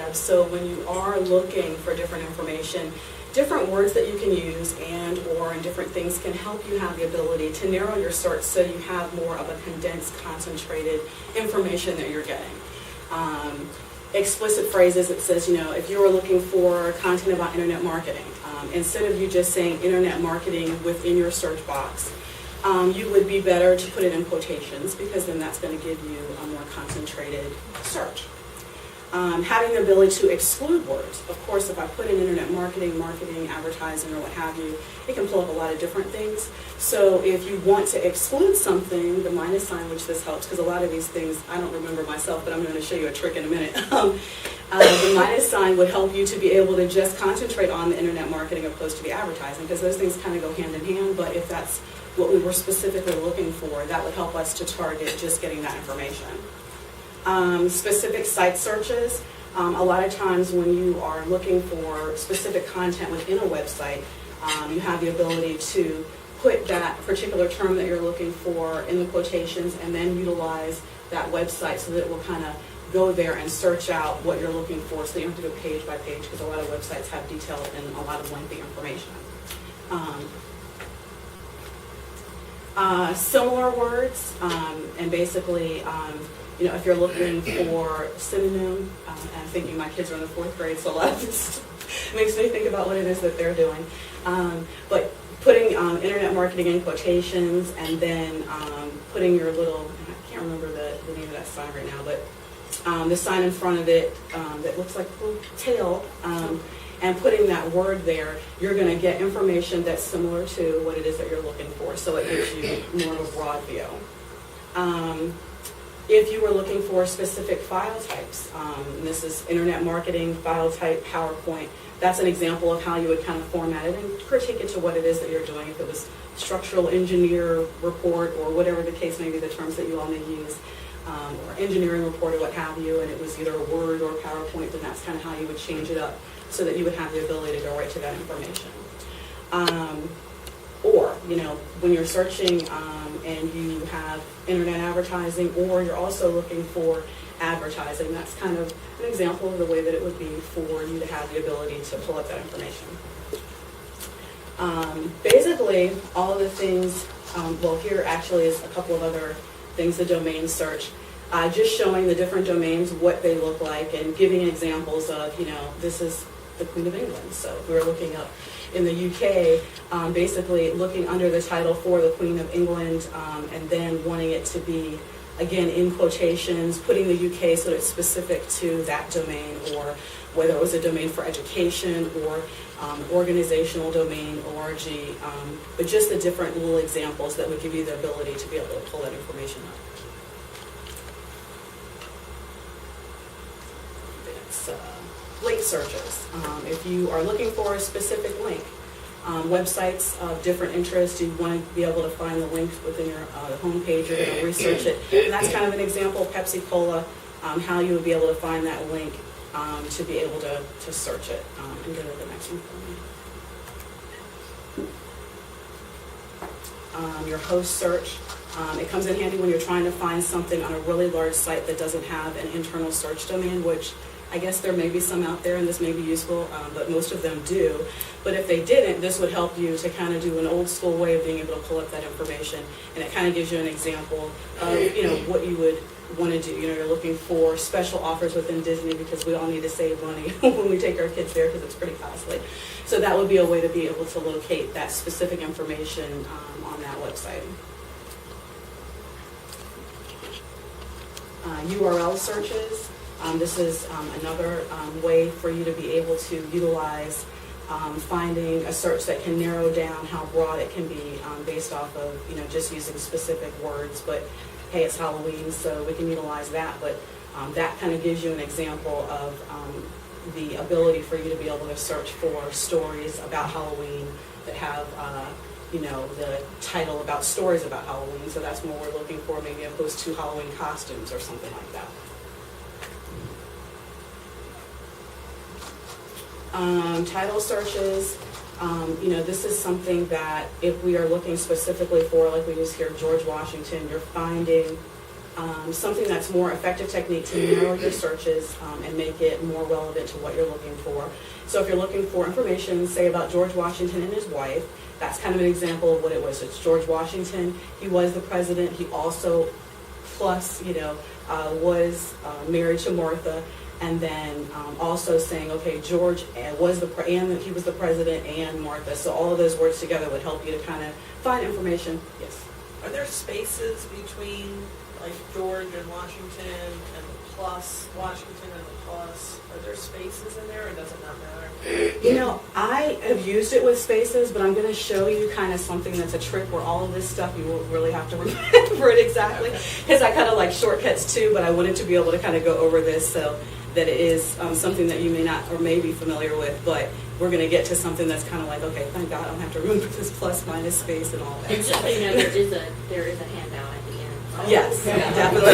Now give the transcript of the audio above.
web. So when you are looking for different information, different words that you can use and different things can help you have the ability to narrow your search so you have more of a condensed, concentrated information that you're getting. Explicit phrases, it says, if you were looking for content about internet marketing, instead of you just saying internet marketing within your search box, you would be better to put it in quotations, because then that's going to give you a more concentrated search. Having the ability to exclude words. Of course, if I put in internet marketing, advertising, or what have you, it can pull up a lot of different things. So if you want to exclude something, the minus sign, which this helps, because a lot of these things I don't remember myself, but I'm going to show you a trick in a minute. The minus sign would help you to be able to just concentrate on the internet marketing opposed to the advertising, because those things kind of go hand in hand. But if that's what we were specifically looking for, that would help us to target just getting that information. Specific site searches. A lot of times when you are looking for specific content within a website, you have the ability to put that particular term that you're looking for in the quotations and then utilize that website so that it will kind of go there and search out what you're looking for, so you don't have to go page by page, because a lot of websites have detailed and a lot of lengthy information. Similar words, and basically, if you're looking for synonym, and I'm thinking my kids are in the 4th grade, so a lot of this makes me think about what it is that they're doing. But putting internet marketing in quotations, and then putting your little, I can't remember the name of that sign right now, but the sign in front of it that looks like a little tail, and putting that word there, you're going to get information that's similar to what it is that you're looking for, so it gives you more of a broad view. If you were looking for specific file types, this is internet marketing, file type, PowerPoint, that's an example of how you would kind of format it and critique it to what it is that you're doing. If it was structural engineer report, or whatever the case may be, the terms that you all may use, or engineering report or what have you, and it was either Word or PowerPoint, then that's kind of how you would change it up so that you would have the ability to go right to that information. Or, when you're searching and you have internet advertising, or you're also looking for advertising, that's kind of an example of the way that it would be for you to have the ability to pull up that information. Basically, all of the things, here actually is a couple of other things, the domain search. Just showing the different domains, what they look like, and giving examples of, this is the Queen of England. So if we were looking up in the UK, basically looking under the title for the Queen of England, and then wanting it to be, again, in quotations, putting the UK so it's specific to that domain, or whether it was a domain for education or organizational domain, ORG, but just the different little examples that would give you the ability to be able to pull that information up. Link searches. If you are looking for a specific link, websites of different interests, you want to be able to find the link within your home page, you're going to research it. And that's kind of an example of Pepsi Cola, how you would be able to find that link to be able to search it. And go to the next one for me. Your host search. It comes in handy when you're trying to find something on a really large site that doesn't have an internal search domain, which I guess there may be some out there, and this may be useful, but most of them do. But if they didn't, this would help you to kind of do an old school way of being able to pull up that information, and it kind of gives you an example of what you would want to do. You're looking for special offers within Disney, because we all need to save money when we take our kids there, because it's pretty costly. So that would be a way to be able to locate that specific information on that website. URL searches. This is another way for you to be able to utilize finding a search that can narrow down how broad it can be based off of just using specific words. But hey, it's Halloween, so we can utilize that. But that kind of gives you an example of the ability for you to be able to search for stories about Halloween that have the title about stories about Halloween. So that's what we're looking for, maybe opposed to Halloween costumes or something like that. Title searches, this is something that if we are looking specifically for, like we use here, George Washington, you're finding something that's more effective technique to narrow your searches and make it more relevant to what you're looking for. So if you're looking for information, say about George Washington and his wife, that's kind of an example of what it was. It's George Washington. He was the president. He also, plus, was married to Martha. And then also saying, okay, George was and he was the president and Martha. So all of those words together would help you to kind of find information. Yes. Are there spaces between like George and Washington and the plus, Washington and the plus? Are there spaces in there, or does it not matter? I have used it with spaces, but I'm going to show you kind of something that's a trick where all of this stuff, you won't really have to remember it exactly, because I kind of like shortcuts too, but I wanted to be able to kind of go over this so that it is something that you may not or may be familiar with, but we're going to get to something that's kind of like, okay, thank God I don't have to remember this plus minus space and all that. And just so you know, there is a handout at the end. Yes, Yeah. definitely.